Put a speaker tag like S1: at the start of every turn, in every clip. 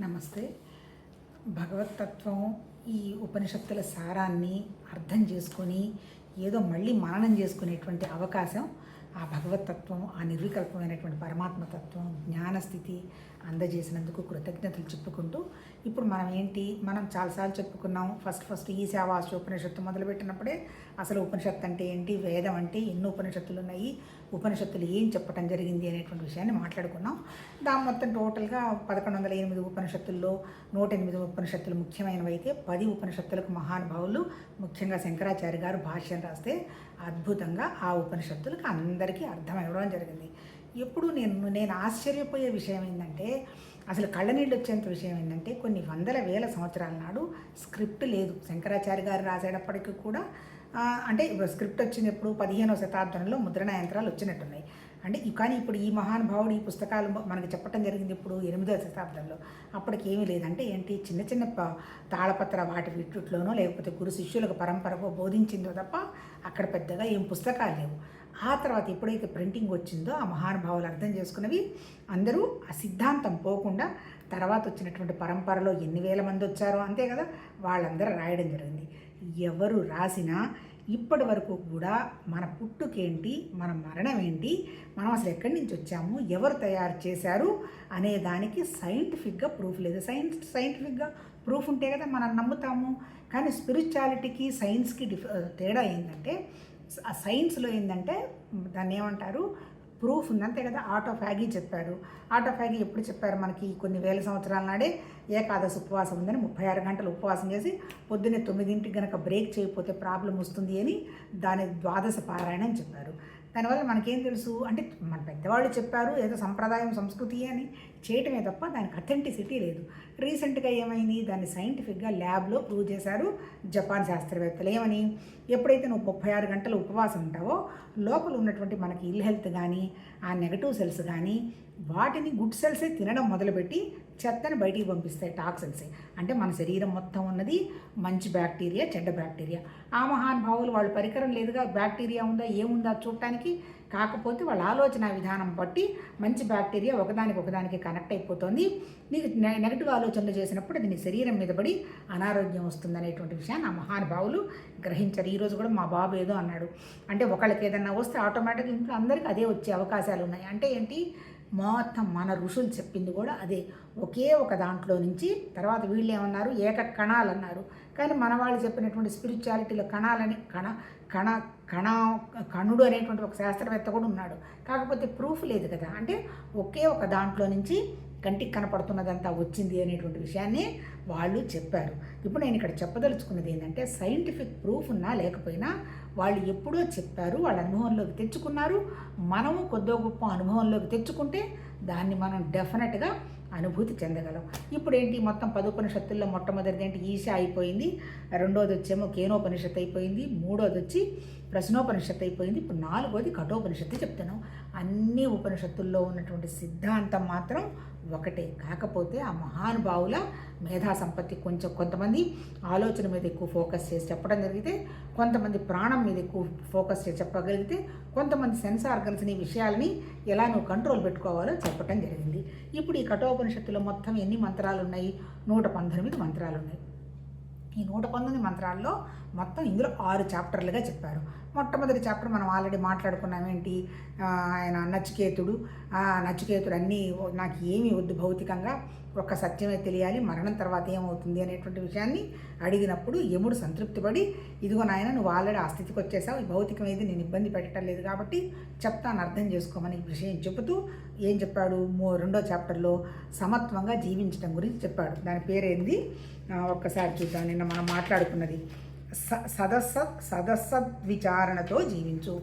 S1: నమస్తే. భగవతత్వం ఈ ఉపనిషత్తుల సారాన్ని అర్థం చేసుకొని ఏదో మళ్ళీ మననం చేసుకునేటువంటి అవకాశం ఆ భగవతత్వం, ఆ నిర్వికల్పమైనటువంటి పరమాత్మతత్వం, జ్ఞానస్థితి అందజేసినందుకు కృతజ్ఞతలు చెప్పుకుంటూ, ఇప్పుడు మనం చాలాసార్లు చెప్పుకున్నాం. ఫస్ట్ ఈశావాస్యోపనిషత్తు మొదలుపెట్టినప్పుడే అసలు ఉపనిషత్తు అంటే ఏంటి, వేదం అంటే ఎన్ని ఉపనిషత్తులు ఉన్నాయి, ఉపనిషత్తులు ఏం చెప్పటం జరిగింది అనేటువంటి విషయాన్ని మాట్లాడుకున్నాం. దాని మొత్తం టోటల్గా 1108 ఉపనిషత్తుల్లో 108 ఉపనిషత్తులు ముఖ్యమైనవి అయితే 10 ఉపనిషత్తులకు మహానుభావులు, ముఖ్యంగా శంకరాచార్య గారు భాష్యం రాస్తే అద్భుతంగా ఆ ఉపనిషత్తులకు అందరికీ అర్థమవ్వడం జరిగింది. ఎప్పుడు నేను ఆశ్చర్యపోయే విషయం ఏంటంటే, అసలు కళ్ళనీళ్ళు వచ్చేంత విషయం ఏంటంటే, కొన్ని వందల వేల సంవత్సరాల నాడు స్క్రిప్ట్ లేదు. శంకరాచార్య గారు రాసేటప్పటికి కూడా అంటే స్క్రిప్ట్ వచ్చింది ఎప్పుడు 15వ శతాబ్దంలో ముద్రణ యంత్రాలు వచ్చినట్టున్నాయి. కానీ ఇప్పుడు ఈ మహానుభావుడు ఈ పుస్తకాలు మనకి చెప్పడం జరిగింది ఇప్పుడు 8వ శతాబ్దంలో. అప్పటికి ఏమీ లేదంటే ఏంటి, చిన్న చిన్న తాళపత్ర వాటి వీటిలోనో లేకపోతే గురు శిష్యులకు పరంపరకో బోధించిందో తప్ప అక్కడ పెద్దగా ఏం పుస్తకాలు లేవు. ఆ తర్వాత ఎప్పుడైతే ప్రింటింగ్ వచ్చిందో ఆ మహానుభావులు అర్థం చేసుకున్నవి అందరూ ఆ సిద్ధాంతం పోకుండా తర్వాత వచ్చినటువంటి పరంపరలో ఎన్ని వేల మంది వచ్చారో అంతే కదా, వాళ్ళందరూ రాయడం జరిగింది. ఎవరు రాసినా ఇప్పటి వరకు కూడా మన పుట్టుకేంటి, మన మరణం ఏంటి, మనం అసలు ఎక్కడి నుంచి వచ్చాము, ఎవరు తయారు చేశారు అనే దానికి సైంటిఫిక్గా ప్రూఫ్ లేదు. సైంటిఫిక్గా ప్రూఫ్ ఉంటే కదా మనం నమ్ముతాము. కానీ స్పిరిచువాలిటీకి సైన్స్కి తేడా ఏంటంటే, ఆ సైన్స్లో ఏంటంటే దాన్ని ఏమంటారు, ప్రూఫ్ ఉంది అంతే కదా. ఆటోఫాగీ చెప్పారు. ఆటోఫాగీ ఎప్పుడు చెప్పారు మనకి, కొన్ని వేల సంవత్సరాల నాడే ఏకాదశి ఉపవాసం ఉందని 36 గంటలు ఉపవాసం చేసి పొద్దున్నే 9ంటికి కనుక బ్రేక్ చేయకపోతే ప్రాబ్లం వస్తుంది అని దాని ద్వాదశ పారాయణం చెప్పారు. దానివల్ల మనకేం తెలుసు అంటే, మన పెద్దవాళ్ళు చెప్పారు ఏదో సంప్రదాయం సంస్కృతి అని చేయటమే తప్ప దానికి అథెంటిసిటీ లేదు. రీసెంట్గా ఏమైంది, దాన్ని సైంటిఫిక్గా ల్యాబ్లో ప్రూవ్ చేశారు జపాన్ శాస్త్రవేత్తలు. ఏమని, ఎప్పుడైతే నువ్వు 36 గంటలు ఉపవాసం ఉంటావో లోపల ఉన్నటువంటి మనకి ఇల్ హెల్త్ కానీ ఆ నెగటివ్ సెల్స్ కానీ వాటిని గుడ్ సెల్సే తినడం మొదలుపెట్టి చెత్తని బయటికి పంపిస్తాయి, టాక్సిన్సే. అంటే మన శరీరం మొత్తం ఉన్నది మంచి బ్యాక్టీరియా, చెడ్డ బ్యాక్టీరియా. ఆ మహానుభావులు వాళ్ళు పరికరం లేదుగా, బ్యాక్టీరియా ఉందా ఏముందా చూడటానికి. కాకపోతే వాళ్ళ ఆలోచన విధానం బట్టి మంచి బ్యాక్టీరియా ఒకదానికి కనెక్ట్ అయిపోతుంది. నీకు నెగటివ్ ఆలోచనలు చేసినప్పుడు అది నీ శరీరం మీద పడి అనారోగ్యం వస్తుంది అనేటువంటి విషయాన్ని ఆ మహానుభావులు గ్రహించారు. ఈరోజు కూడా మా బాబు ఏదో అన్నాడు, అంటే ఒకళ్ళకి ఏదన్నా వస్తే ఆటోమేటిక్గా ఇంట్లో అందరికీ అదే వచ్చే అవకాశాలు ఉన్నాయి. అంటే ఏంటి, మొత్తం మన ఋషులు చెప్పింది కూడా అదే, ఒకే ఒక దాంట్లో నుంచి. తర్వాత వీళ్ళు ఏమన్నారు, ఏక కణాలు అన్నారు. కానీ మన వాళ్ళు చెప్పినటువంటి స్పిరిచువాలిటీలో కణాలని కణుడు అనేటువంటి ఒక శాస్త్రవేత్త కూడా ఉన్నాడు. కాకపోతే ప్రూఫ్ లేదు కదా. అంటే ఒకే ఒక దాంట్లో నుంచి కంటికి కనపడుతున్నదంతా వచ్చింది అనేటువంటి విషయాన్ని వాళ్ళు చెప్పారు. ఇప్పుడు నేను ఇక్కడ చెప్పదలుచుకున్నది ఏంటంటే, సైంటిఫిక్ ప్రూఫ్ ఉన్నా లేకపోయినా వాళ్ళు ఎప్పుడో చెప్పారు, వాళ్ళ అనుభవంలోకి తెచ్చుకున్నారు. మనము కొద్దో గొప్ప అనుభవంలోకి తెచ్చుకుంటే దాన్ని మనం డెఫినెట్గా అనుభూతి చెందగలం. ఇప్పుడు ఏంటి, మొత్తం 10 ఉపనిషత్తుల్లో మొట్టమొదటిది ఏంటి, ఈశ అయిపోయింది. రెండోది వచ్చేమో కేనోపనిషత్తు అయిపోయింది. మూడోది వచ్చి ప్రశ్నోపనిషత్తు అయిపోయింది. ఇప్పుడు 4వది కఠోపనిషత్తు చెప్తున్నాం. అన్ని ఉపనిషత్తుల్లో ఉన్నటువంటి సిద్ధాంతం మాత్రం ఒకటే. కాకపోతే ఆ మహానుభావుల మేధా సంపత్తి కొంతమంది ఆలోచన మీద ఎక్కువ ఫోకస్ చేసి చెప్పడం జరిగితే, కొంతమంది ప్రాణం మీద ఎక్కువ ఫోకస్ చేసి చెప్పగలిగితే, కొంతమంది సెన్స్ ఆర్గన్స్ని విషయాలని ఎలా నువ్వు కంట్రోల్ పెట్టుకోవాలో చెప్పడం జరిగింది. ఇప్పుడు ఈ కఠోపనిషత్తులో మొత్తం ఎన్ని మంత్రాలు ఉన్నాయి, 119 మంత్రాలు ఉన్నాయి. ఈ 119 మంత్రాల్లో మొత్తం ఇందులో 6 చాప్టర్లుగా చెప్పారు. మొట్టమొదటి చాప్టర్ మనం ఆల్రెడీ మాట్లాడుకున్నాం. ఏంటి, ఆయన నచికేతుడు అన్నీ నాకు ఏమీ వద్దు భౌతికంగా, ఒక్క సత్యమే తెలియాలి, మరణం తర్వాత ఏమవుతుంది అనేటువంటి విషయాన్ని అడిగినప్పుడు యముడు సంతృప్తిపడి, ఇదిగో నాయన నువ్వు ఆల్రెడీ ఆ స్థితికి వచ్చేసావు, ఈ భౌతికం ఏది నేను ఇబ్బంది పెట్టడం లేదు కాబట్టి చెప్తాను, అర్థం చేసుకోమని విషయం చెబుతూ ఏం చెప్పాడు, 2వ చాప్టర్లో సమత్వంగా జీవించడం గురించి చెప్పాడు. దాని పేరేంది ఒక్కసారి చూద్దాం. నిన్న మనం మాట్లాడుకున్నది సదసద్విచారణతో జీవించు.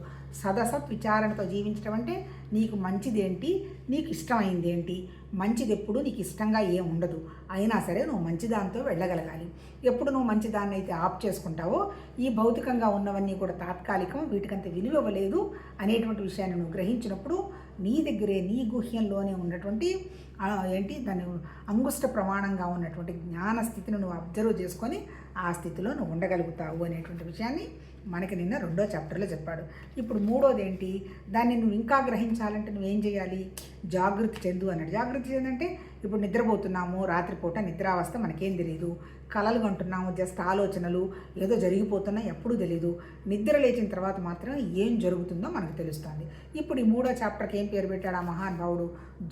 S1: సదసద్విచారణతో జీవించడం అంటే నీకు మంచిదేంటి, నీకు ఇష్టమైంది ఏంటి. మంచిది ఎప్పుడు నీకు ఇష్టంగా ఏం ఉండదు, అయినా సరే నువ్వు మంచిదాంతో వెళ్ళగలగాలి. ఎప్పుడు నువ్వు మంచిదాన్ని అయితే ఆప్ చేసుకుంటావో ఈ భౌతికంగా ఉన్నవన్నీ కూడా తాత్కాలికం, వీటికంత విలువ ఇవ్వలేదు అనేటువంటి విషయాన్ని నువ్వు గ్రహించినప్పుడు నీ దగ్గరే, నీ గుహ్యంలోనే ఉన్నటువంటి దాని అంగుష్ట ప్రమాణంగా ఉన్నటువంటి జ్ఞాన స్థితిని నువ్వు అబ్జర్వ్ చేసుకొని ఆ స్థితిలో నువ్వు ఉండగలుగుతావు అనేటువంటి విషయాన్ని మనకి నిన్న 2వ చాప్టర్లో చెప్పాడు. ఇప్పుడు 3వది ఏంటి, దాన్ని నువ్వు ఇంకా గ్రహించాలంటే నువ్వేం చేయాలి, జాగృతి చెందు అన్నాడు. జాగృతి చెందంటే ఇప్పుడు నిద్రపోతున్నాము, రాత్రిపూట నిద్రావస్థ మనకేం తెలియదు, కలలు కంటున్నాము, జస్ట్ ఆలోచనలు ఏదో జరిగిపోతున్నా ఎప్పుడూ తెలియదు. నిద్ర లేచిన తర్వాత మాత్రం ఏం జరుగుతుందో మనకు తెలుస్తుంది. ఇప్పుడు ఈ 3వ చాప్టర్కి ఏం పేరు పెట్టాడు ఆ మహానుభావుడు?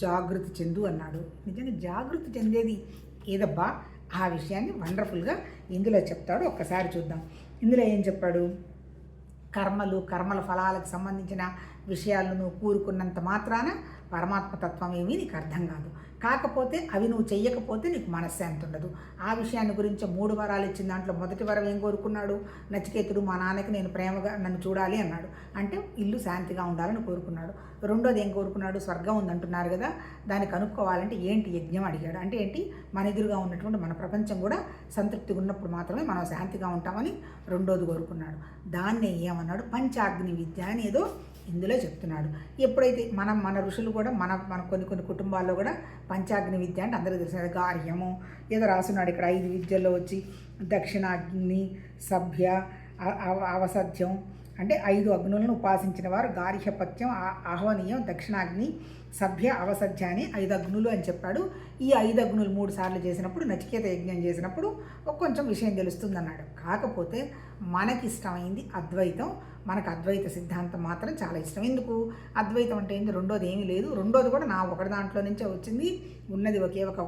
S1: జాగృతి చెందు అన్నాడు. నిజంగా జాగృతి చెందేది ఏదబ్బా? ఆ విషయాన్ని వండర్ఫుల్గా ఇందులో చెప్తాడు. ఒక్కసారి చూద్దాం. ఇందులో ఏం చెప్పాడు? కర్మల ఫలాలకు సంబంధించిన విషయాలను నువ్వు కూరుకున్నంత మాత్రాన పరమాత్మతత్వం ఏమీ నీకు అర్థం కాదు. కాకపోతే అవి నువ్వు చెయ్యకపోతే నీకు మనశ్శాంతి ఉండదు. ఆ విషయాన్ని గురించి 3 వరాలు ఇచ్చిన దాంట్లో మొదటి వరం ఏం కోరుకున్నాడు? నచికేతుడు మా నాన్నకి నేను ప్రేమగా నన్ను చూడాలి అన్నాడు. అంటే ఇల్లు శాంతిగా ఉండాలని కోరుకున్నాడు. రెండోది ఏం కోరుకున్నాడు? స్వర్గం ఉందంటున్నారు కదా, దాన్ని కనుక్కోవాలంటే ఏంటి యజ్ఞం అడిగాడు. అంటే ఏంటి? మన ఎదురుగా ఉన్నటువంటి మన ప్రపంచం కూడా సంతృప్తిగా ఉన్నప్పుడు మాత్రమే మనం శాంతిగా ఉంటామని రెండోది కోరుకున్నాడు. దాన్నే ఏమన్నాడు? పంచాగ్ని విద్య అని ఏదో ఇందులో చెప్తున్నాడు. ఎప్పుడైతే మన ఋషులు కూడా మన కొన్ని కుటుంబాల్లో కూడా పంచాగ్ని విద్య అంటే అందరికీ తెలిసిన గార్హ్యము ఏదో రాస్తున్నాడు. ఇక్కడ 5 విద్యల్లో వచ్చి దక్షిణాగ్ని, సభ్య, అవసధ్యం అంటే 5 అగ్నులను ఉపాసించిన వారు గార్హ్యపత్యం, ఆహ్వనీయం, దక్షిణాగ్ని, సభ్య, అవసధ్య అని 5 అగ్నులు అని చెప్పాడు. ఈ 5 అగ్నులు 3 సార్లు చేసినప్పుడు, నచికేత యజ్ఞం చేసినప్పుడు కొంచెం విషయం తెలుస్తుందన్నాడు. కాకపోతే మనకిష్టమైంది అద్వైతం. మనకు అద్వైత సిద్ధాంతం మాత్రం చాలా ఇష్టం. ఎందుకు? అద్వైతం అంటే ఏంటి? రెండోది ఏమీ లేదు. రెండోది కూడా నా ఒకటి దాంట్లో నుంచే వచ్చింది. ఉన్నది ఒకే ఒక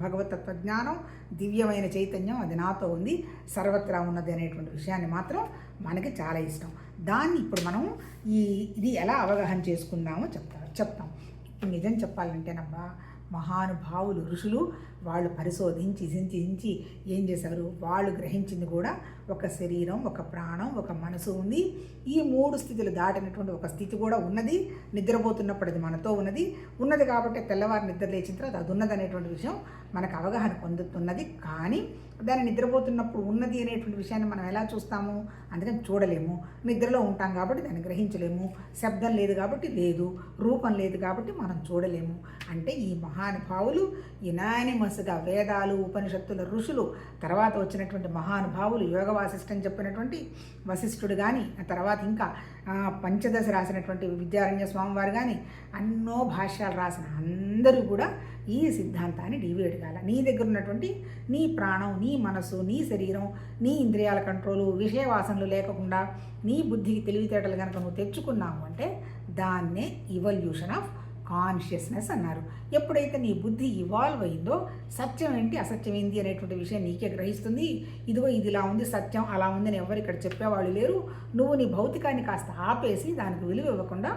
S1: భగవత్ తత్వజ్ఞానం, దివ్యమైన చైతన్యం, అది నాతో ఉంది, సర్వత్రా ఉన్నది అనేటువంటి విషయాన్ని మాత్రం మనకి చాలా ఇష్టం. దాన్ని ఇప్పుడు మనం ఇది ఎలా అవగాహన చేసుకుందామో చెప్తాం. ఇప్పుడు నిజం చెప్పాలంటేనబ్బా, మహానుభావులు ఋషులు వాళ్ళు పరిశోధించి చింతించి ఏం చేశారు? వాళ్ళు గ్రహించింది కూడా ఒక శరీరం, ఒక ప్రాణం, ఒక మనసు ఉంది. ఈ 3 స్థితులు దాటినటువంటి ఒక స్థితి కూడా ఉన్నది. నిద్రపోతున్నప్పుడు అది మనతో ఉన్నది కాబట్టి తెల్లవారు నిద్ర లేచిన తర్వాత అది ఉన్నది అనేటువంటి విషయం మనకు అవగాహన పొందుతున్నది. కానీ దాన్ని నిద్రపోతున్నప్పుడు ఉన్నది అనేటువంటి విషయాన్ని మనం ఎలా చూస్తాము? అందుకని చూడలేము. నిద్రలో ఉంటాం కాబట్టి దాన్ని గ్రహించలేము. శబ్దం లేదు కాబట్టి లేదు, రూపం లేదు కాబట్టి మనం చూడలేము. అంటే ఈ మహానుభావులు యునానిమస్గా వేదాలు, ఉపనిషత్తుల ఋషులు, తర్వాత వచ్చినటువంటి మహానుభావులు యోగ వాసిష్టం చెప్పినటువంటి వశిష్ఠుడు కానీ, ఆ తర్వాత ఇంకా పంచదశ రాసినటువంటి విద్యారణ్య స్వామివారు కానీ, అన్నో భాష్యాలు రాసిన అందరూ కూడా ఈ సిద్ధాంతాన్ని డివేట్ కాల. నీ దగ్గర ఉన్నటువంటి నీ ప్రాణం, నీ మనసు, నీ శరీరం, నీ ఇంద్రియాల కంట్రోలు, విషయ వాసనలు లేకుండా నీ బుద్ధికి తెలివితేటలు కనుక నువ్వు తెచ్చుకున్నావు అంటే దాన్నే ఇవల్యూషన్ ఆఫ్ కాన్షియస్నెస్ అన్నారు. ఎప్పుడైతే నీ బుద్ధి ఇవాల్వ్ అయిందో సత్యం ఏంటి, అసత్యం ఏంటి అనేటువంటి విషయం నీకే గ్రహిస్తుంది. ఇదిగో ఇది ఇలా ఉంది, సత్యం అలా ఉందని ఎవరు ఇక్కడ చెప్పేవాళ్ళు లేరు. నువ్వు నీ భౌతికాన్ని కాస్త ఆపేసి దానికి విలువ ఇవ్వకుండా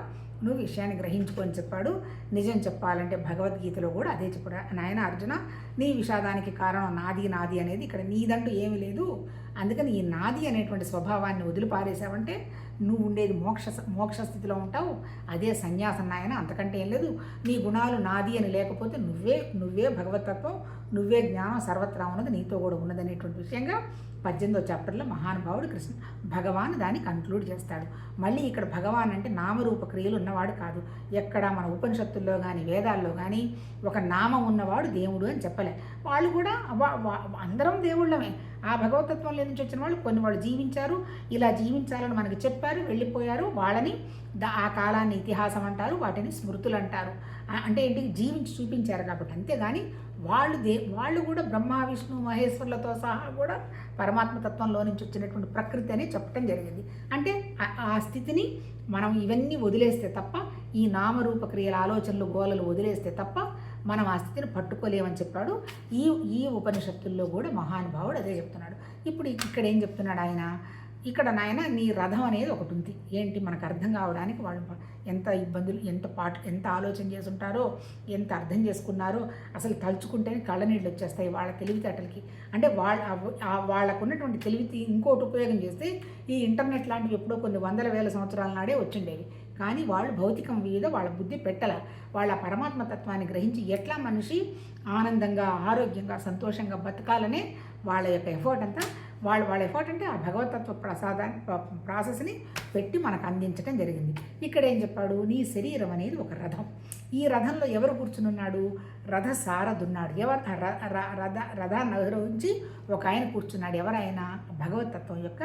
S1: నువ్వు విషయాన్ని గ్రహించుకొని చెప్పాడు. నిజం చెప్పాలంటే భగవద్గీతలో కూడా అదే చెప్పాడు. నాయన అర్జున, నీ విషాదానికి కారణం నాది అనేది ఇక్కడ నీదంటూ ఏమీ లేదు. అందుకని ఈ నాది అనేటువంటి స్వభావాన్ని వదిలిపారేసావంటే నువ్వు ఉండేది మోక్ష స్థితిలో ఉంటావు. అదే సన్యాసం నాయన, అంతకంటే ఏం లేదు. నీ గుణాలు నాది అని లేకపోతే నువ్వే భగవతత్వం, నువ్వే జ్ఞానం, సర్వత్రా ఉన్నది, నీతో కూడా ఉన్నదనేటువంటి విషయంగా 18వ చాప్టర్లో మహానుభావుడు భగవాన్ దాన్ని కన్క్లూడ్ చేస్తాడు. మళ్ళీ ఇక్కడ భగవాన్ అంటే నామరూప క్రియలు ఉన్నవాడు కాదు. ఎక్కడ మన ఉపనిషత్తుల్లో కానీ వేదాల్లో కానీ ఒక నామం ఉన్నవాడు దేవుడు అని చెప్పలే. వాళ్ళు కూడా అందరం దేవుళ్ళమే. ఆ భగవతత్వంలో నుంచి వచ్చిన వాళ్ళు వాళ్ళు జీవించారు, ఇలా జీవించాలని మనకి చెప్పారు, వెళ్ళిపోయారు. వాళ్ళని ఆ కాలాన్ని ఇతిహాసం అంటారు, వాటిని స్మృతులు అంటారు. అంటే ఏంటి? జీవించి చూపించారు కాబట్టి. అంతేగాని వాళ్ళు కూడా బ్రహ్మ, విష్ణు, మహేశ్వరులతో సహా కూడా పరమాత్మతత్వంలో నుంచి వచ్చినటువంటి ప్రకృతి అని చెప్పడం జరిగింది. అంటే ఆ స్థితిని మనం ఇవన్నీ వదిలేస్తే తప్ప, ఈ నామరూప క్రియల ఆలోచనలు గోలలు వదిలేస్తే తప్ప మనం ఆ స్థితిని పట్టుకోలేమని చెప్పాడు. ఈ ఉపనిషత్తుల్లో కూడా మహానుభావుడు అదే చెప్తున్నాడు. ఇప్పుడు ఇక్కడ ఏం చెప్తున్నాడు ఆయన? ఇక్కడ నాయన నీ రథం అనేది ఒకటి ఉంది. ఏంటి? మనకు అర్థం కావడానికి వాళ్ళు ఎంత ఇబ్బందులు, ఎంత ఆలోచన చేసి ఉంటారో, ఎంత అర్థం చేసుకున్నారో అసలు తలుచుకుంటేనే కళ్ళనీళ్ళు వచ్చేస్తాయి వాళ్ళ తెలివితేటలకి. అంటే వాళ్ళకున్నటువంటి తెలివి ఇంకోటి ఉపయోగం చేస్తే ఈ ఇంటర్నెట్ లాంటివి ఎప్పుడో కొన్ని వందల వేల సంవత్సరాల నాడే వచ్చిండేవి. కానీ వాళ్ళు భౌతికం మీద వాళ్ళ బుద్ధి పెట్టల. వాళ్ళ పరమాత్మతత్వాన్ని గ్రహించి ఎట్లా మనిషి ఆనందంగా, ఆరోగ్యంగా, సంతోషంగా బతకాలనే వాళ్ళ యొక్క ఎఫర్ట్ అంతా వాళ్ళ ఎఫర్ట్ అంటే ఆ భగవతత్వ ప్రాసెస్ని పెట్టి మనకు అందించడం జరిగింది. ఇక్కడ ఏం చెప్పాడు, నీ శరీరం అనేది ఒక రథం. ఈ రథంలో ఎవరు కూర్చునున్నాడు, రథసారథున్నాడు. రథాన్ని అధిరోహించి ఒక ఆయన కూర్చున్నాడు. ఎవరైనా భగవతత్వం యొక్క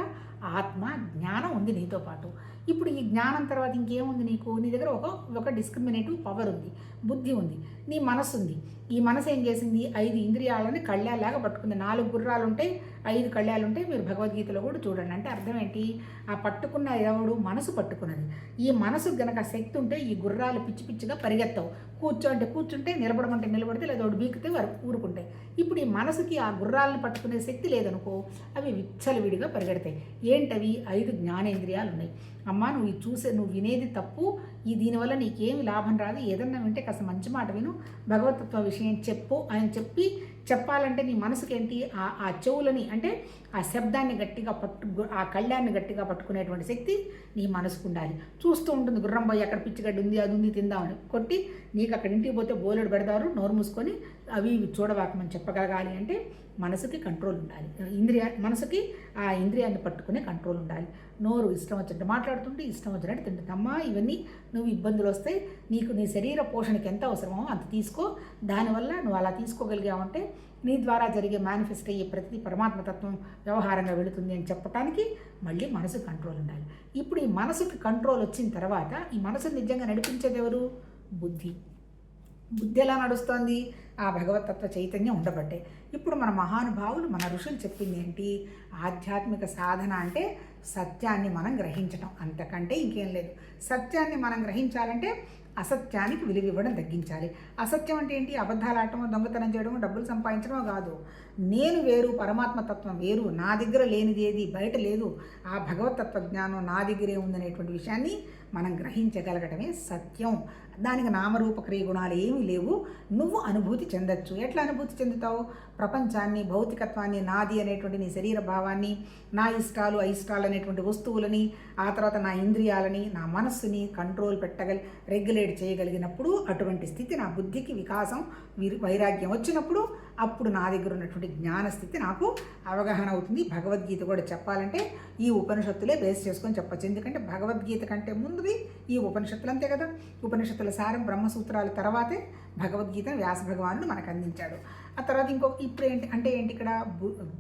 S1: ఆత్మ జ్ఞానం ఉంది నీతో పాటు. ఇప్పుడు ఈ జ్ఞానం తర్వాత ఇంకేముంది నీకు, నీ దగ్గర ఒక డిస్క్రిమినేటివ్ పవర్ ఉంది, బుద్ధి ఉంది, నీ మనసు ఉంది. ఈ మనసు ఏం చేసింది, 5 ఇంద్రియాలని కళ్యాలాగా పట్టుకుంది. 4 గుర్రాలు ఉంటాయి, 5 కళ్యాలు ఉంటాయి. మీరు భగవద్గీతలో కూడా చూడండి. అంటే అర్థం ఏంటి, ఆ పట్టుకున్న ఎవడు, మనసు పట్టుకున్నది. ఈ మనసు గనక శక్తి ఉంటే ఈ గుర్రాలు పిచ్చి పిచ్చిగా పరిగెత్తవు. కూర్చుంటే, నిలబడమంటే నిలబడితే, లేదా ఒకటి బీకితే ఊరుకుంటాయి. ఇప్పుడు ఈ మనసుకి ఆ గుర్రాలను పట్టుకునే శక్తి లేదనుకో, అవి విచ్చలవిడిగా పరిగెడతాయి. ఏంటవి, 5 జ్ఞానేంద్రియాలు ఉన్నాయి. అమ్మ నువ్వు వినేది తప్పు, దీనివల్ల నీకేమి లాభం రాదు, ఏదన్నా వింటే కాస్త మంచి మాట విను, భగవతత్వ విషయం చెప్పు అని చెప్పాలంటే నీ మనసుకి ఏంటి, ఆ చెవులని అంటే ఆ శబ్దాన్ని గట్టిగా ఆ కళ్యాన్ని గట్టిగా పట్టుకునేటువంటి శక్తి నీ మనసుకు ఉండాలి. చూస్తూ ఉంటుంది, గుర్రం పోయి అక్కడ పిచ్చిగడ్డి ఉంది, అది ఉంది, తిందామని కొట్టి నీకు అక్కడ ఇంటికి పోతే బోలెడు పెడతారు, నోరు మూసుకొని అవి చూడవాకమని చెప్పగలగాలి అంటే మనసుకి కంట్రోల్ ఉండాలి. మనసుకి ఆ ఇంద్రియాన్ని పట్టుకునే కంట్రోల్ ఉండాలి. నోరు ఇష్టం వచ్చినట్టు మాట్లాడుతుంటే, ఇష్టం వచ్చినట్టు తింటుంది. అమ్మా ఇవన్నీ నువ్వు ఇబ్బందులు వస్తాయి, నీకు నీ శరీర పోషణకి ఎంత అవసరమో అంత తీసుకో, దానివల్ల నువ్వు అలా తీసుకోగలిగావంటే నీ ద్వారా జరిగే మేనిఫెస్ట్ అయ్యే ప్రతి పరమాత్మతత్వం వ్యవహారంగా వెళుతుంది అని చెప్పడానికి మళ్ళీ మనసు కంట్రోల్ ఉండాలి. ఇప్పుడు ఈ మనసుకి కంట్రోల్ వచ్చిన తర్వాత ఈ మనసుని నిజంగా నడిపించేది ఎవరు, బుద్ధి. బుద్ధి ఎలా నడుస్తోంది, ఆ భగవతత్వ చైతన్యం ఉండబట్టే. ఇప్పుడు మన మహానుభావులు, మన ఋషులు చెప్పింది ఏంటి, ఆధ్యాత్మిక సాధన అంటే సత్యాన్ని మనం గ్రహించడం, అంతకంటే ఇంకేం లేదు. సత్యాన్ని మనం గ్రహించాలంటే అసత్యానికి విలువ ఇవ్వడం తగ్గించాలి. అసత్యం అంటే ఏంటి, అబద్ధాలు ఆడటమో, దొంగతనం చేయడమో, డబ్బులు సంపాదించడమో కాదు. నేను వేరు, పరమాత్మతత్వం వేరు, నా దగ్గర లేనిది ఏది బయట లేదు, ఆ భగవతత్వ జ్ఞానం నా దగ్గరే ఉందనేటువంటి విషయాన్ని మనం గ్రహించగలగటమే సత్యం. దానికి నామరూప క్రియ గుణాలు ఏమీ లేవు. నువ్వు అనుభూతి చెందొచ్చు. ఎట్లా అనుభూతి చెందుతావు, ప్రపంచాన్ని, భౌతికత్వాన్ని, నాది అనేటువంటి నీ శరీర భావాన్ని, నా ఇష్టాలు అయిష్టాలు అనేటువంటి వస్తువులని, ఆ తర్వాత నా ఇంద్రియాలని, నా మనస్సుని కంట్రోల్ రెగ్యులేట్ చేయగలిగినప్పుడు, అటువంటి స్థితి నా బుద్ధికి వికాసం, వైరాగ్యం వచ్చినప్పుడు అప్పుడు నా దగ్గర ఉన్నటువంటి జ్ఞానస్థితి నాకు అవగాహన అవుతుంది. భగవద్గీత కూడా చెప్పాలంటే ఈ ఉపనిషత్తులే బేస్ చేసుకొని చెప్పచ్చు. ఎందుకంటే భగవద్గీత కంటే ముందుది ఈ ఉపనిషత్తులు, అంతే కదా. ఉపనిషత్తుల సారం బ్రహ్మసూత్రాల తర్వాతే భగవద్గీత వ్యాస భగవానుడు మనకు అందించాడు. ఆ తర్వాత ఇప్పుడు ఏంటి ఇక్కడ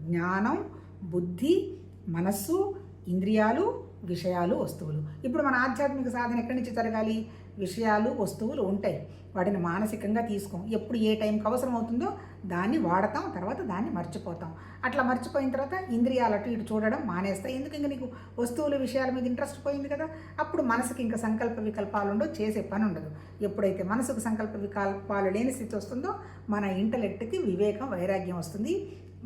S1: జ్ఞానం, బుద్ధి, మనస్సు, ఇంద్రియాలు, విషయాలు, వస్తువులు. ఇప్పుడు మన ఆధ్యాత్మిక సాధన ఎక్కడి నుంచి జరగాలి, విషయాలు, వస్తువులు ఉంటాయి, వాటిని మానసికంగా తీసుకోం. ఎప్పుడు ఏ టైంకి అవసరం అవుతుందో దాన్ని వాడతాం, తర్వాత దాన్ని మర్చిపోతాం. అట్లా మర్చిపోయిన తర్వాత ఇంద్రియాలు అటు ఇటు చూడడం మానేస్తాయి. ఎందుకు, ఇంకా నీకు వస్తువుల విషయాల మీద ఇంట్రెస్ట్ పోయింది కదా. అప్పుడు మనసుకి ఇంకా సంకల్ప వికల్పాలు ఉండవు, చేసే పని ఉండదు. ఎప్పుడైతే మనసుకు సంకల్ప వికల్పాలు లేని స్థితి వస్తుందో మన ఇంటలెక్ట్కి వివేకం, వైరాగ్యం వస్తుంది,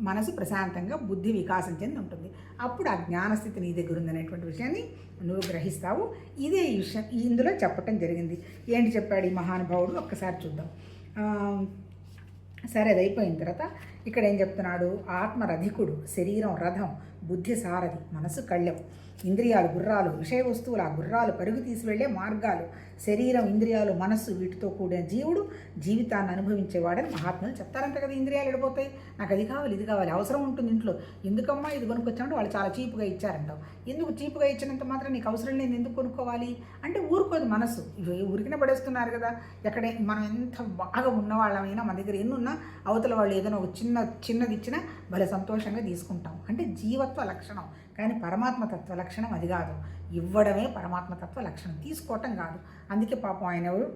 S1: మనసు ప్రశాంతంగా, బుద్ధి వికాసం చెంది ఉంటుంది. అప్పుడు ఆ జ్ఞానస్థితి నీ దగ్గర ఉందనేటువంటి విషయాన్ని నువ్వు గ్రహిస్తావు. ఇదే ఈ విషయం ఇందులో చెప్పటం జరిగింది. ఏంటి చెప్పాడు ఈ మహానుభావుడు, ఒక్కసారి చూద్దాం. సరే, అది అయిపోయిన తర్వాత ఇక్కడ ఏం చెప్తున్నాడు, ఆత్మరధికుడు, శరీరం రథం, బుద్ధి సారథి, మనసు కళ్ళెం, ఇంద్రియాలు గుర్రాలు, విషయ వస్తువులు ఆ గుర్రాలు పరుగు తీసి వెళ్ళే మార్గాలు, శరీరం, ఇంద్రియాలు, మనస్సు, వీటితో కూడిన జీవుడు జీవితాన్ని అనుభవించేవాడని మహాత్ములు చెప్తారంట కదా. ఇంద్రియాలు ఎడిపోతాయి, నాకు అది కావాలి, ఇది కావాలి, అవసరం ఉంటుంది ఇంట్లో, ఎందుకమ్మా ఇది కొనుక్కొచ్చామంటే వాళ్ళు చాలా చీపుగా ఇచ్చారంటావు. ఎందుకు చీపుగా ఇచ్చినంత మాత్రం నీకు అవసరం లేదు, ఎందుకు కొనుక్కోవాలి అంటే ఊరుకోదు మనసు. ఊరికిన పడేస్తున్నారు కదా. ఎక్కడే మనం ఎంత బాగా ఉన్నవాళ్ళమైనా మన దగ్గర ఎన్నున్నా అవతల వాళ్ళు ఏదైనా ఒక చిన్నది ఇచ్చినా భలే సంతోషంగా తీసుకుంటాం. అంటే జీవత్వ లక్షణం, కానీ పరమాత్మతత్వ లక్షణం అది కాదు. ఇవ్వడమే పరమాత్మతత్వ లక్షణం, తీసుకోవటం కాదు. అందుకే పాపం ఆయన ఎవరు,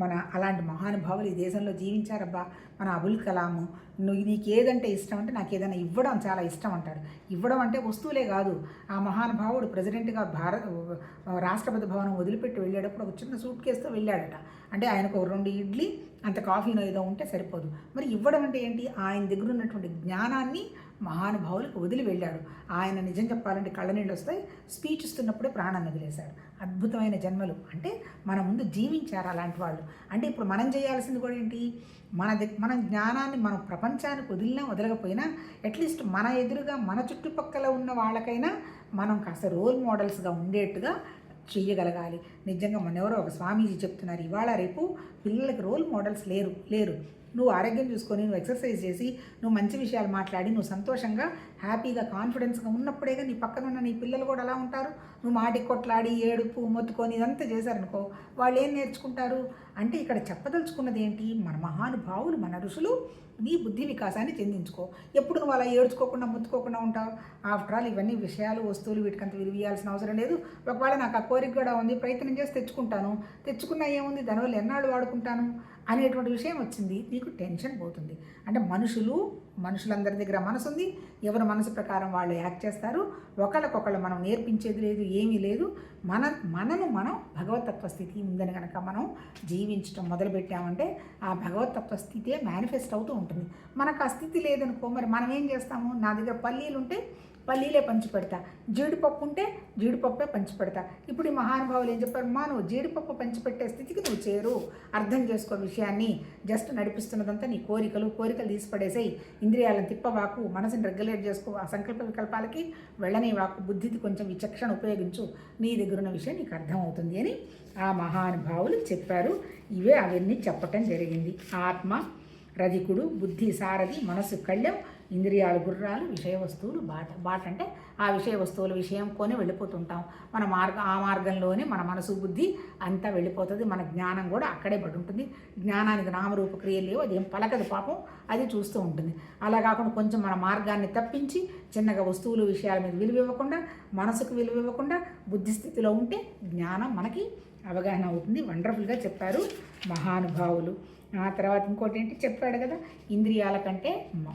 S1: మన అలాంటి మహానుభావులు ఈ దేశంలో జీవించారబ్బా. మన అబుల్ కలాము, నీకు ఏదంటే ఇష్టం అంటే నాకు ఏదైనా ఇవ్వడం చాలా ఇష్టం అంటాడు. ఇవ్వడం అంటే వస్తువులే కాదు. ఆ మహానుభావుడు ప్రెసిడెంట్గా రాష్ట్రపతి భవనం వదిలిపెట్టి వెళ్ళేటప్పుడు ఒక చిన్న సూట్ కేసుతో వెళ్ళాడట. అంటే ఆయనకు 2 ఇడ్లీ అంత కాఫీనో ఏదో ఉంటే సరిపోదు. మరి ఇవ్వడం అంటే ఏంటి, ఆయన దగ్గర ఉన్నటువంటి జ్ఞానాన్ని మహానుభావులకు వదిలి వెళ్ళాడు. ఆయన నిజం చెప్పాలంటే కళ్ళ నీళ్ళు వస్తాయి. స్పీచ్ ఇస్తున్నప్పుడే ప్రాణాన్ని వదిలేశాడు. అద్భుతమైన జన్మలు. అంటే మన ముందు జీవించారు అలాంటి వాళ్ళు. అంటే ఇప్పుడు మనం చేయాల్సింది కూడా ఏంటి, మన జ్ఞానాన్ని మనం ప్రపంచానికి వదిలినా వదలకపోయినా అట్లీస్ట్ మన ఎదురుగా మన చుట్టుపక్కల ఉన్న వాళ్ళకైనా మనం కాస్త రోల్ మోడల్స్గా ఉండేట్టుగా చెయ్యగలగాలి. నిజంగా మొన్నెవరో ఒక స్వామీజీ చెప్తున్నారు, ఇవాళ రేపు పిల్లలకి రోల్ మోడల్స్ లేరు. నువ్వు ఆరోగ్యం చూసుకొని, నువ్వు ఎక్సర్సైజ్ చేసి, నువ్వు మంచి విషయాలు మాట్లాడి, నువ్వు సంతోషంగా, హ్యాపీగా, కాన్ఫిడెన్స్గా ఉన్నప్పుడేగా నీ పక్కన ఉన్న నీ పిల్లలు కూడా అలా ఉంటారు. నువ్వు మాటి కొట్లాడి, ఏడుపు, మొత్తుకొని ఇదంతా చేశారనుకో, వాళ్ళు ఏం నేర్చుకుంటారు? అంటే ఇక్కడ చెప్పదలుచుకున్నది ఏంటి? మన మహానుభావులు, మన ఋషులు నీ బుద్ధి వికాసాన్ని చెందించుకో. ఎప్పుడు నువ్వు అలా ఏడ్చుకోకుండా, ముత్తుకోకుండా ఉంటావు? ఆఫ్టర్ ఆల్ ఇవన్నీ విషయాలు, వస్తువులు, వీటికంత విలువయాల్సిన అవసరం లేదు. ఒకవేళ నాకు ఆ కోరిక కూడా ఉంది, ప్రయత్నం చేసి తెచ్చుకుంటాను, తెచ్చుకున్నా ఏముంది, దానివల్ల ఎన్నాళ్ళు వాడుకుంటాను అనేటువంటి విషయం వచ్చింది, నీకు టెన్షన్ పోతుంది. అంటే మనుషులందరి దగ్గర మనసు ఉంది, ఎవరి మనసు ప్రకారం వాళ్ళు యాక్ట్ చేస్తారు. ఒకళ్ళకొకళ్ళు మనం నేర్పించేది లేదు, ఏమీ లేదు. మనం భగవతత్వ స్థితి ఉందని కనుక మనం జీవించడం మొదలుపెట్టామంటే ఆ భగవతత్వ స్థితే మేనిఫెస్ట్ అవుతూ ఉంటుంది. మనకు ఆ స్థితి లేదనుకో, మరి మనం ఏం చేస్తాము? నా దగ్గర పల్లీలు ఉంటే పల్లీలే పంచి పెడతా, జీడిపప్పు ఉంటే జీడిపప్పే పంచి పెడతా. ఇప్పుడు ఈ మహానుభావులు ఏం చెప్పారు? నువ్వు జీడిపప్పు పంచిపెట్టే స్థితికి నువ్వు చేరు, అర్థం చేసుకో విషయాన్ని. జస్ట్ నడిపిస్తున్నదంతా నీ కోరికలు తీసి పడేసేయి, ఇంద్రియాలను తిప్పవాకు, మనసుని రెగ్యులేట్ చేసుకో, ఆ సంకల్ప వికల్పాలకి వెళ్ళని వాకు, బుద్ధికి కొంచెం విచక్షణ ఉపయోగించు, నీ దగ్గర ఉన్న విషయం నీకు అర్థమవుతుంది అని ఆ మహానుభావులు చెప్పారు. అవన్నీ చెప్పటం జరిగింది. ఆత్మ రధికుడు, బుద్ధి సారథి, మనసు కళ్ళెం, ఇంద్రియాలు గుర్రాలు, విషయ వస్తువులు బాట అంటే ఆ విషయ వస్తువుల విషయం కొని వెళ్ళిపోతుంటాం. ఆ మార్గంలోనే మన మనసు బుద్ధి అంతా వెళ్ళిపోతుంది. మన జ్ఞానం కూడా అక్కడే పడి ఉంటుంది. జ్ఞానానికి నామరూప క్రియలు లేవు, అదేం పలకదు పాపం, అది చూస్తూ ఉంటుంది. అలా కాకుండా కొంచెం మన మార్గాన్ని తప్పించి చిన్నగా వస్తువులు విషయాల మీద విలువ ఇవ్వకుండా, మనసుకు విలువ ఇవ్వకుండా బుద్ధి స్థితిలో ఉంటే జ్ఞానం మనకి అవగాహన అవుతుంది. వండర్ఫుల్గా చెప్పారు మహానుభావులు. ఆ తర్వాత ఇంకోటి ఏంటి చెప్పాడు కదా, ఇంద్రియాల కంటే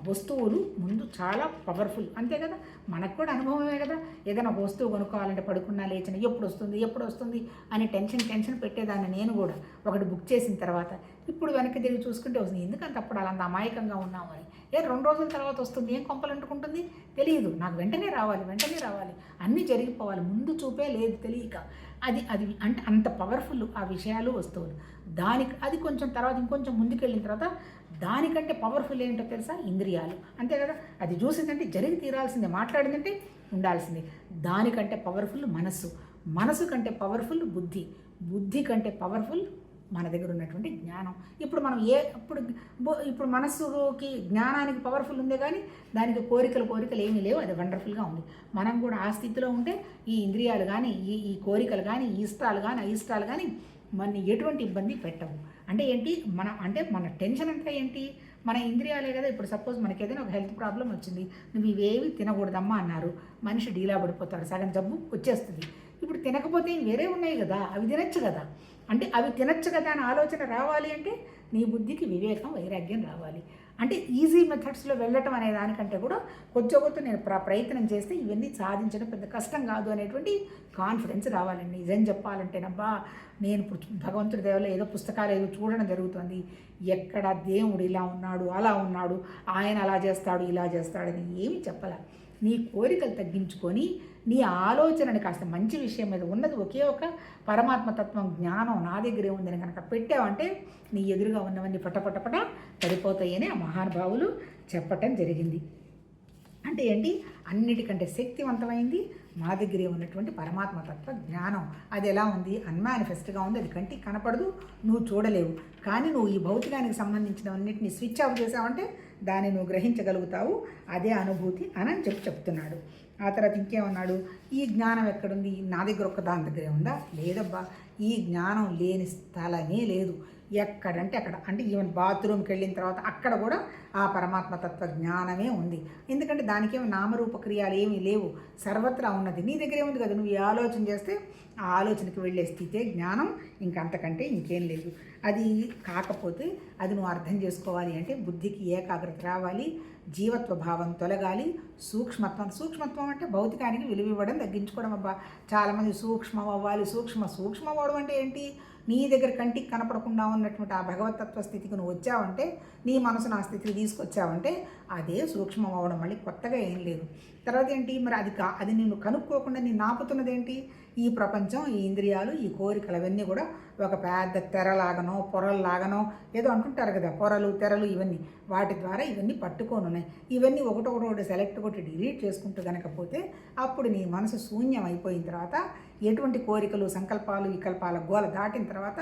S1: వస్తువులు ముందు చాలా పవర్ఫుల్, అంతే కదా. మనకు కూడా అనుభవమే కదా. ఏదైనా ఒక వస్తువు కొనుక్కోవాలంటే పడుకున్నా లేచిన ఎప్పుడు వస్తుంది అని టెన్షన్ పెట్టేదాన్ని నేను కూడా. ఒకటి బుక్ చేసిన తర్వాత ఇప్పుడు వెనక్కి తిరిగి చూసుకుంటే వస్తుంది. ఎందుకంత అప్పుడు అలా అంత అమాయకంగా ఉన్నాము అని. 2 రోజుల తర్వాత వస్తుంది, ఏం కొంపలు అంటుకుంటుంది తెలియదు. నాకు వెంటనే రావాలి, అన్నీ జరిగిపోవాలి, ముందు చూపే లేదు తెలియక. అది అంటే అంత పవర్ఫుల్ ఆ విషయాలు, వస్తువులు. అది కొంచెం తర్వాత ఇంకొంచెం ముందుకెళ్ళిన తర్వాత దానికంటే పవర్ఫుల్ ఏంటో తెలుసా? ఇంద్రియాలు, అంతే కదా. అది చూసిందంటే జరిగి తీరాల్సిందే, మాట్లాడిందంటే ఉండాల్సిందే. దానికంటే పవర్ఫుల్ మనసు కంటే పవర్ఫుల్ బుద్ధి కంటే పవర్ఫుల్ మన దగ్గర ఉన్నటువంటి జ్ఞానం. ఇప్పుడు మనం ఇప్పుడు మనస్సుకి జ్ఞానానికి పవర్ఫుల్ ఉందే కానీ దానికి కోరికలు ఏమీ లేవు. అది వండర్ఫుల్గా ఉంది. మనం కూడా ఆ స్థితిలో ఉంటే ఈ ఇంద్రియాలు కానీ, ఈ కోరికలు కానీ, ఈ అయిష్టాలు కానీ మన ఎటువంటి ఇబ్బంది పెట్టవు. అంటే ఏంటి, మన టెన్షన్ అంతా ఏంటి, మన ఇంద్రియాలే కదా. ఇప్పుడు సపోజ్ మనకి ఏదైనా ఒక హెల్త్ ప్రాబ్లం వచ్చింది, నువ్వు ఇవేవి తినకూడదమ్మా అన్నారు, మనిషి డీలా పడిపోతాడు, సగం జబ్బు వచ్చేస్తుంది. ఇప్పుడు తినకపోతే వేరే ఉన్నాయి కదా, అవి తినచ్చు కదా. అంటే అవి తినచ్చు కదా అని ఆలోచన రావాలి అంటే నీ బుద్ధికి వివేకం, వైరాగ్యం రావాలి. అంటే ఈజీ మెథడ్స్లో వెళ్ళటం అనే దానికంటే కూడా కొంచెం నేను ప్రయత్నం చేస్తే ఇవన్నీ సాధించడం పెద్ద కష్టం కాదు అనేటువంటి కాన్ఫిడెన్స్ రావాలండి. నిజం చెప్పాలంటేనబ్బా, నేను ఇప్పుడు భగవంతుడి దేవలో ఏదో పుస్తకాలు ఏదో చూడడం జరుగుతుంది, ఎక్కడ దేవుడు ఇలా ఉన్నాడు, అలా ఉన్నాడు, ఆయన అలా చేస్తాడు, ఇలా చేస్తాడని ఏమి చెప్పాల. నీ కోరికలు తగ్గించుకొని నీ ఆలోచనని కాస్త మంచి విషయం మీద ఉన్నది ఒకే ఒక పరమాత్మతత్వం జ్ఞానం నా దగ్గరే ఉందని కనుక పెట్టావంటే నీ ఎదురుగా ఉన్నవన్నీ పటపటపట పడిపోతాయని ఆ మహానుభావులు చెప్పటం జరిగింది. అంటే ఏంటి, అన్నిటికంటే శక్తివంతమైంది మా దగ్గరే ఉన్నటువంటి పరమాత్మతత్వ జ్ఞానం. అది ఎలా ఉంది? అన్మానిఫెస్ట్గా ఉంది, అది కంటికి కనపడదు, నువ్వు చూడలేవు. కానీ నువ్వు ఈ భౌతికానికి సంబంధించినవన్నిటిని స్విచ్ ఆఫ్ చేసావంటే దాన్ని నువ్వు గ్రహించగలుగుతావు. అదే అనుభూతి అని చెప్తున్నాడు. ఆ తర్వాత ఇంకేమన్నాడు, ఈ జ్ఞానం ఎక్కడుంది? నా దగ్గర ఒక్క దాని దగ్గరే ఉందా? లేదబ్బా, ఈ జ్ఞానం లేని స్థలమే లేదు. ఎక్కడంటే అక్కడ, అంటే ఈవెన్ బాత్రూమ్కి వెళ్ళిన తర్వాత అక్కడ కూడా ఆ పరమాత్మతత్వ జ్ఞానమే ఉంది. ఎందుకంటే దానికేమో నామరూప క్రియాలు ఏమీ లేవు, సర్వత్రా ఉన్నది. నీ దగ్గరే ఉంది కదా. నువ్వు ఏ ఆలోచన చేస్తే ఆ ఆలోచనకి వెళ్ళే స్థితే జ్ఞానం, ఇంకంతకంటే ఇంకేం లేదు. అది కాకపోతే అది నువ్వు అర్థం చేసుకోవాలి అంటే బుద్ధికి ఏకాగ్రత రావాలి, జీవత్వ భావం తొలగాలి, సూక్ష్మత్వం అంటే భౌతికానికి విలువ ఇవ్వడం తగ్గించుకోవడం. అబ్బా, చాలామంది సూక్ష్మం అవ్వాలి, సూక్ష్మ అవ్వడం అంటే ఏంటి? నీ దగ్గర కంటికి కనపడకుండా ఉన్నటువంటి ఆ భగవతత్వ స్థితికి నువ్వు వచ్చావంటే, నీ మనసును ఆ స్థితికి తీసుకొచ్చావంటే అదే సూక్ష్మం అవ్వడం, మళ్ళీ కొత్తగా ఏం లేదు. తర్వాత ఏంటి మరి, అది నిన్ను కనుక్కోకుండా నేను ఆపుతున్నది ఏంటి? ఈ ప్రపంచం, ఈ ఇంద్రియాలు, ఈ కోరికలు అవన్నీ కూడా ఒక పెద్ద తెరలాగనో పొరల్లాగనో ఏదో అంటుంటారు కదా, పొరలు తెరలు ఇవన్నీ, వాటి ద్వారా ఇవన్నీ పట్టుకొని ఉన్నాయి. ఇవన్నీ ఒకటొకటి సెలెక్ట్ కొట్టి డిలీట్ చేసుకుంటూ కనుకపోతే అప్పుడు నీ మనసు శూన్యం అయిపోయిన తర్వాత ఎటువంటి కోరికలు, సంకల్పాలు, వికల్పాల గోల దాటిన తర్వాత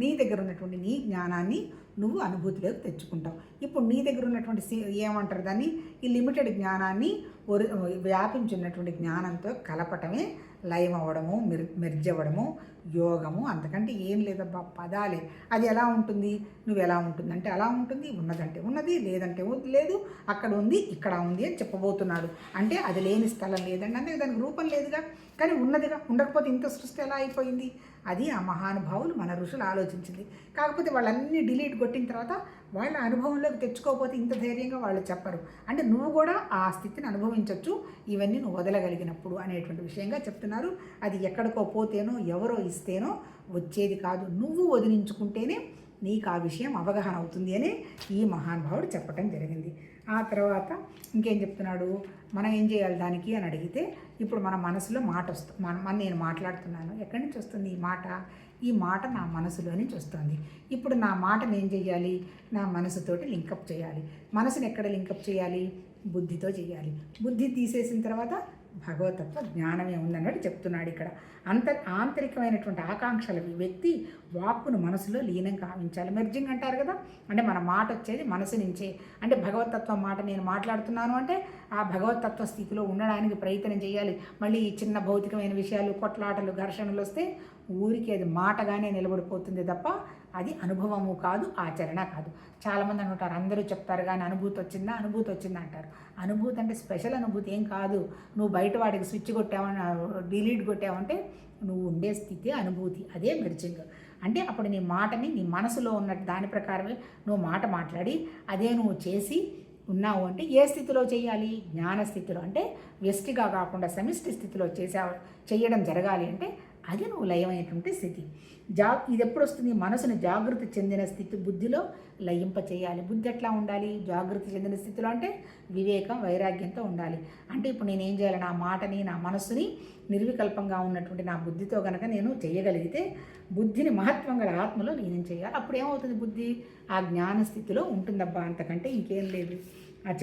S1: నీ దగ్గర ఉన్నటువంటి నీ జ్ఞానాన్ని నువ్వు అనుభూతిలోకి తెచ్చుకుంటావు. ఇప్పుడు నీ దగ్గర ఉన్నటువంటి ఏమంటారు దాన్ని, ఈ లిమిటెడ్ జ్ఞానాన్ని వ్యాపించున్నటువంటి జ్ఞానంతో కలపటమే లయం అవ్వడము, మెర్జ్ అవ్వడము, యోగము. అంతకంటే ఏం లేదబ్బా, పదాలే. అది ఎలా ఉంటుంది, నువ్వు ఎలా ఉంటుందంటే అలా ఉంటుంది, ఉన్నదంటే ఉన్నది, లేదంటే లేదు, అక్కడ ఉంది ఇక్కడ ఉంది అని చెప్పబోతున్నాడు. అంటే అది లేని స్థలం లేదండి, అంటే దానికి రూపం లేదుగా, కానీ ఉన్నదిగా. ఉండకపోతే ఇంత సృష్టి ఎలా అయిపోయింది? అది ఆ మహానుభావులు మన ఋషులు ఆలోచించింది. కాకపోతే వాళ్ళన్నీ డిలీట్ కొట్టిన తర్వాత వాళ్ళ అనుభవంలోకి తెచ్చుకోకపోతే ఇంత ధైర్యంగా వాళ్ళు చెప్పరు. అంటే నువ్వు కూడా ఆ స్థితిని అనుభవించవచ్చు ఇవన్నీ నువ్వు వదలగలిగినప్పుడు అనేటువంటి విషయంగా చెప్తున్నారు. అది ఎక్కడికో పోతేనో ఎవరో ఇస్తేనో వచ్చేది కాదు, నువ్వు వదిలించుకుంటేనే నీకు ఆ విషయం అవగాహన అవుతుంది అని ఈ మహానుభావుడు చెప్పటం జరిగింది. ఆ తర్వాత ఇంకేం చెప్తున్నాడు, మనం ఏం చేయాలి దానికి అని అడిగితే, ఇప్పుడు మన మనసులో మాట వస్తుంది. నేను మాట్లాడుతున్నాను, ఎక్కడి నుంచి వస్తుంది ఈ మాట? ఈ మాట నా మనసులో నుంచి వస్తుంది. ఇప్పుడు నా మాటను ఏం చేయాలి, నా మనసుతోటి లింకప్ చేయాలి. మనసుని ఎక్కడ లింకప్ చేయాలి? బుద్ధితో చేయాలి. బుద్ధి తీసేసిన తర్వాత భగవతత్వ జ్ఞానమే ఉందన్నట్టు చెప్తున్నాడు ఇక్కడ. ఆంతరికమైనటువంటి ఆకాంక్షల వ్యక్తి వాక్కును మనసులో లీనం కావించాలి. మెర్జింగ్ అంటారు కదా, అంటే మన మాట వచ్చేది మనసు నుంచే. అంటే భగవతత్వం మాట నేను మాట్లాడుతున్నాను అంటే ఆ భగవతత్వ స్థితిలో ఉండడానికి ప్రయత్నం చేయాలి. మళ్ళీ ఈ చిన్న భౌతికమైన విషయాలు, కొట్లాటలు, ఘర్షణలు వస్తే ఊరికి అది మాటగానే నిలబడిపోతుంది తప్ప అది అనుభవము కాదు, ఆచరణ కాదు. చాలామంది అనుకుంటారు, అందరూ చెప్తారు కానీ అనుభూతి వచ్చిందా అంటారు. అనుభూతి అంటే స్పెషల్ అనుభూతి ఏం కాదు. నువ్వు బయట వాడికి స్విచ్ కొట్టావని, డిలీట్ కొట్టావంటే నువ్వు ఉండే స్థితి అనుభూతి, అదే మెర్జింగ్. అంటే అప్పుడు నీ మాటని నీ మనసులో ఉన్న దాని ప్రకారమే నువ్వు మాట మాట్లాడి అదే నువ్వు చేసి ఉన్నావు. అంటే ఏ స్థితిలో చేయాలి? జ్ఞాన స్థితిలో. అంటే వ్యష్టిగా కాకుండా సమిష్టి స్థితిలో చేయడం జరగాలి. అంటే అది నువ్వు లయమైనటువంటి స్థితి. ఇది ఎప్పుడు వస్తుంది? మనసును జాగృతి చెందిన స్థితి బుద్ధిలో లయింప చేయాలి. బుద్ధి ఎట్లా ఉండాలి? జాగృతి చెందిన స్థితిలో అంటే వివేకం, వైరాగ్యంతో ఉండాలి. అంటే ఇప్పుడు నేనేం చేయాలి? నా మాటని, నా మనస్సుని నిర్వికల్పంగా ఉన్నటువంటి నా బుద్ధితో కనుక నేను చేయగలిగితే బుద్ధిని మహత్వం గల ఆత్మలో లీనం చేయాలి. అప్పుడు ఏమవుతుంది? బుద్ధి ఆ జ్ఞాన స్థితిలో ఉంటుందబ్బా, అంతకంటే ఇంకేం లేదు.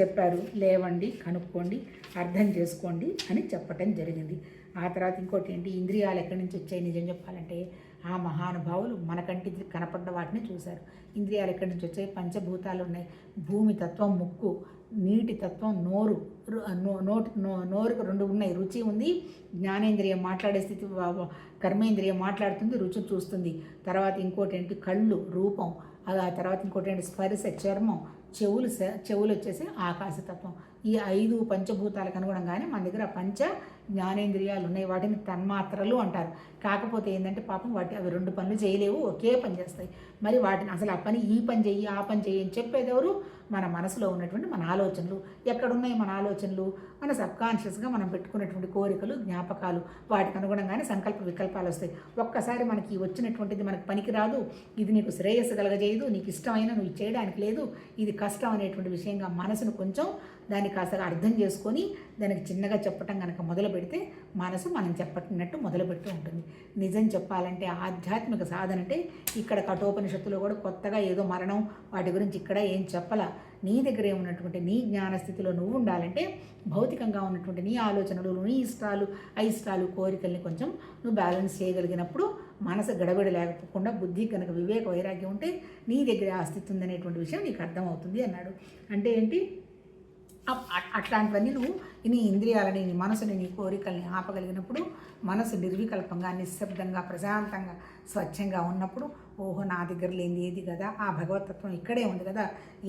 S1: చెప్పారు, లేవండి, కనుక్కోండి, అర్థం చేసుకోండి అని చెప్పటం జరిగింది. ఆ తర్వాత ఇంకోటి ఏంటి, ఇంద్రియాలు ఎక్కడి నుంచి వచ్చాయి? నిజం చెప్పాలంటే ఆ మహానుభావులు మన కంటికి కనపడ్డ వాటిని చూశారు. ఇంద్రియాలు ఎక్కడి నుంచి వచ్చాయి? పంచభూతాలు ఉన్నాయి. భూమి తత్వం ముక్కు, నీటి తత్వం నోరు, నోరుకు 2 ఉన్నాయి. రుచి ఉంది, జ్ఞానేంద్రియం మాట్లాడే స్థితి, కర్మేంద్రియం మాట్లాడుతుంది, రుచి చూస్తుంది. తర్వాత ఇంకోటి ఏంటి? కళ్ళు, రూపం. ఆ తర్వాత ఇంకోటి ఏంటి? స్పర్శ, చర్మం. చెవులు వచ్చేసి ఆకాశతత్వం. ఈ 5 పంచభూతాలకు అనుగుణంగానే మన దగ్గర పంచ జ్ఞానేంద్రియాలు ఉన్నాయి. వాటిని తన్మాత్రలు అంటారు. కాకపోతే ఏంటంటే పాపం అవి 2 పనులు చేయలేవు, ఒకే పని చేస్తాయి. మరి వాటిని అసలు ఆ పని, ఈ పని చెయ్యి, ఆ పని చెయ్యి అని చెప్పేది ఎవరు? మన మనసులో ఉన్నటువంటి మన ఆలోచనలు. ఎక్కడున్నాయి మన ఆలోచనలు? మన సబ్కాన్షియస్గా మనం పెట్టుకున్నటువంటి కోరికలు, జ్ఞాపకాలు. వాటికి అనుగుణంగానే సంకల్ప వికల్పాలు వస్తాయి. ఒక్కసారి మనకి వచ్చినటువంటిది మనకు పనికిరాదు, ఇది నీకు శ్రేయస్సు కలగజేయదు, నీకు ఇష్టమైన నువ్వు చేయడానికి లేదు, ఇది కష్టం అనేటువంటి విషయంగా మనసును కొంచెం దాన్ని కాస్త అర్థం చేసుకొని దానికి చిన్నగా చెప్పటం కనుక మొదలు పెడితే మనసు మనం చెప్పినట్టు మొదలు పెడుతూ ఉంటుంది. నిజం చెప్పాలంటే ఆధ్యాత్మిక సాధన అంటే ఇక్కడ కఠోపనిషత్తులో కూడా కొత్తగా ఏదో మరణం వాటి గురించి ఇక్కడ ఏం చెప్పలా. నీ దగ్గర ఏమున్నటువంటి నీ జ్ఞానస్థితిలో నువ్వు ఉండాలంటే భౌతికంగా ఉన్నటువంటి నీ ఆలోచనలు, నీ ఇష్టాలు, అయిష్టాలు, కోరికల్ని కొంచెం నువ్వు బ్యాలెన్స్ చేయగలిగినప్పుడు మనసు గడబడి లేకపోకుండా బుద్ధి కనుక వివేక వైరాగ్యం ఉంటే నీ దగ్గర ఆ స్థితి ఉందనేటువంటి విషయం నీకు అర్థమవుతుంది అన్నాడు. అంటే ఏంటి? అట్లాంటివన్నీ నువ్వు నీ ఇంద్రియాలని, నీ మనసుని, నీ కోరికల్ని ఆపగలిగినప్పుడు మనసు నిర్వికల్పంగా, నిశ్శబ్దంగా, ప్రశాంతంగా, స్వచ్ఛంగా ఉన్నప్పుడు ఓహో నా దగ్గర లేనిది ఏది కదా, ఆ భగవతత్వం ఇక్కడే ఉంది కదా,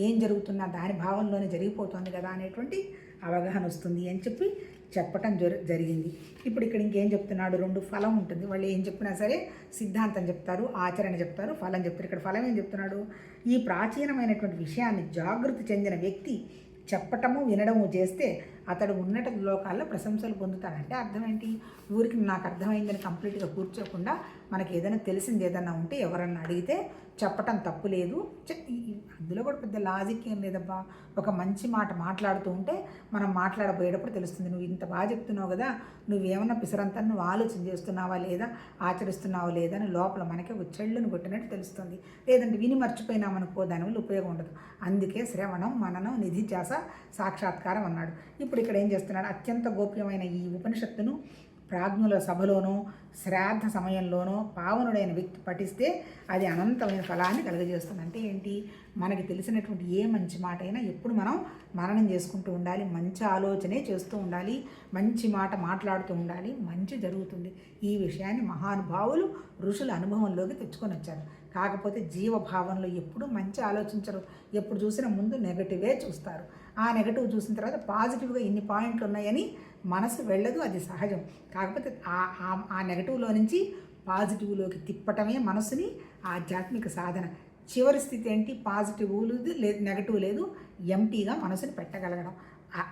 S1: ఏం జరుగుతున్నా దాని భావంలోనే జరిగిపోతుంది కదా అనేటువంటి అవగాహన వస్తుంది అని చెప్పి చెప్పటం జరిగింది. ఇప్పుడు ఇక్కడ ఇంకేం చెప్తున్నాడు? 2 ఫలం ఉంటుంది. వాళ్ళు ఏం చెప్పినా సరే సిద్ధాంతం చెప్తారు, ఆచరణ చెప్తారు, ఫలం చెప్తారు. ఇక్కడ ఫలం ఏం చెప్తున్నాడు? ఈ ప్రాచీనమైనటువంటి విషయాన్ని జాగృతి చెందిన వ్యక్తి చెప్పటము, వినడము చేస్తే అతడు ఉన్నత లోకాల్లో ప్రశంసలు పొందుతాడంటే అర్థం ఏంటి? ఊరికి నాకు అర్థమైందని కంప్లీట్గా కూర్చోకుండా మనకి ఏదైనా తెలిసింది ఏదైనా ఉంటే ఎవరన్నా అడిగితే చెప్పటం తప్పు లేదు. అందులో కూడా పెద్ద లాజిక్ ఏం లేదబ్బా. ఒక మంచి మాట మాట్లాడుతూ ఉంటే మనం మాట్లాడబోయేటప్పుడు తెలుస్తుంది. నువ్వు ఇంత బాగా చెప్తున్నావు కదా, నువ్వేమన్నా పిసరంతా నువ్వు ఆలోచన చేస్తున్నావా లేదా, ఆచరిస్తున్నావా లేదా అని లోపల మనకే చెళ్ళును కొట్టినట్టు తెలుస్తుంది. లేదంటే విని మర్చిపోయినామనుకో దానివల్ల ఉపయోగం ఉండదు. అందుకే శ్రవణం, మననం, నిధిధ్యాస, సాక్షాత్కారం అన్నాడు. ఇప్పుడు ఇక్కడ ఏం చేస్తున్నాడు? అత్యంత గోప్యమైన ఈ ఉపనిషత్తును ప్రాజ్ఞుల సభలోనో శ్రాద్ధ సమయంలోనో పావనుడైన వ్యక్తి పఠిస్తే అది అనంతమైన ఫలాన్ని కలుగజేస్తుంది. అంటే ఏంటి, మనకి తెలిసినటువంటి ఏ మంచి మాట అయినా ఎప్పుడు మనం మననం చేసుకుంటూ ఉండాలి, మంచి ఆలోచనే చేస్తూ ఉండాలి, మంచి మాట మాట్లాడుతూ ఉండాలి, మంచి జరుగుతుంది. ఈ విషయాన్ని మహానుభావులు ఋషుల అనుభవంలోకి తెచ్చుకొని వచ్చారు. కాకపోతే జీవభావంలో ఎప్పుడూ మంచి ఆలోచించరు, ఎప్పుడు చూసినా ముందు నెగటివే చూస్తారు. ఆ నెగటివ్ చూసిన తర్వాత పాజిటివ్గా ఇన్ని పాయింట్లు ఉన్నాయని మనసు వెళ్ళదు, అది సహజం. కాకపోతే ఆ నెగటివ్లో నుంచి పాజిటివ్లోకి తిప్పటమే మనసుని ఆధ్యాత్మిక సాధన. చివరి స్థితి ఏంటి, పాజిటివ్ లేదు, నెగటివ్ లేదు, ఎంటీగా మనసుని పెట్టగలగడం.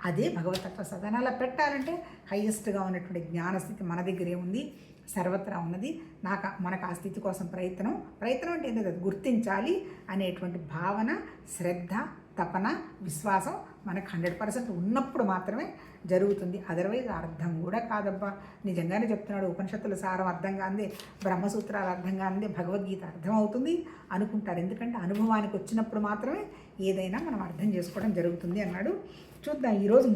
S1: అదే భగవతత్వ సాధన. అలా పెట్టాలంటే హైయెస్ట్గా ఉన్నటువంటి జ్ఞానస్థితి మన దగ్గరే ఉంది, సర్వత్రా ఉన్నది. మనకు ఆ స్థితి కోసం ప్రయత్నం అంటే ఏంటంటే అది గుర్తించాలి అనేటువంటి భావన, శ్రద్ధ, తపన, విశ్వాసం మనకు 100% ఉన్నప్పుడు మాత్రమే జరుగుతుంది. అదర్వైజ్ అర్థం కూడా కాదబ్బా, నిజంగానే చెప్తున్నాడు, ఉపనిషత్తుల సారం అర్థం కాందే, బ్రహ్మసూత్రాలు అర్థం కాందే, భగవద్గీత అర్థం అవుతుంది అనుకుంటారు. ఎందుకంటే అనుభవానికి వచ్చినప్పుడు మాత్రమే ఏదైనా మనం అర్థం చేసుకోవడం జరుగుతుంది అన్నాడు. చూద్దాం, ఈరోజు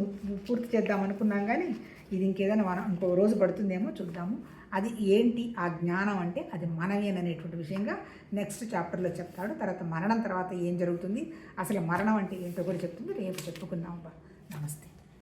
S1: పూర్తి చేద్దాం అనుకున్నాం, కానీ ఇది ఇంకేదైనా ఇంకో రోజు పడుతుందేమో, చూద్దాము. అది ఏంటి ఆ జ్ఞానం అంటే, అది మనమేననేటువంటి విషయంగా నెక్స్ట్ చాప్టర్లో చెప్తాడు. తర్వాత మరణం తర్వాత ఏం జరుగుతుంది, అసలు మరణం అంటే ఏంటో కూడా చెప్తుంది. రేపు చెప్పుకుందాం. నమస్తే.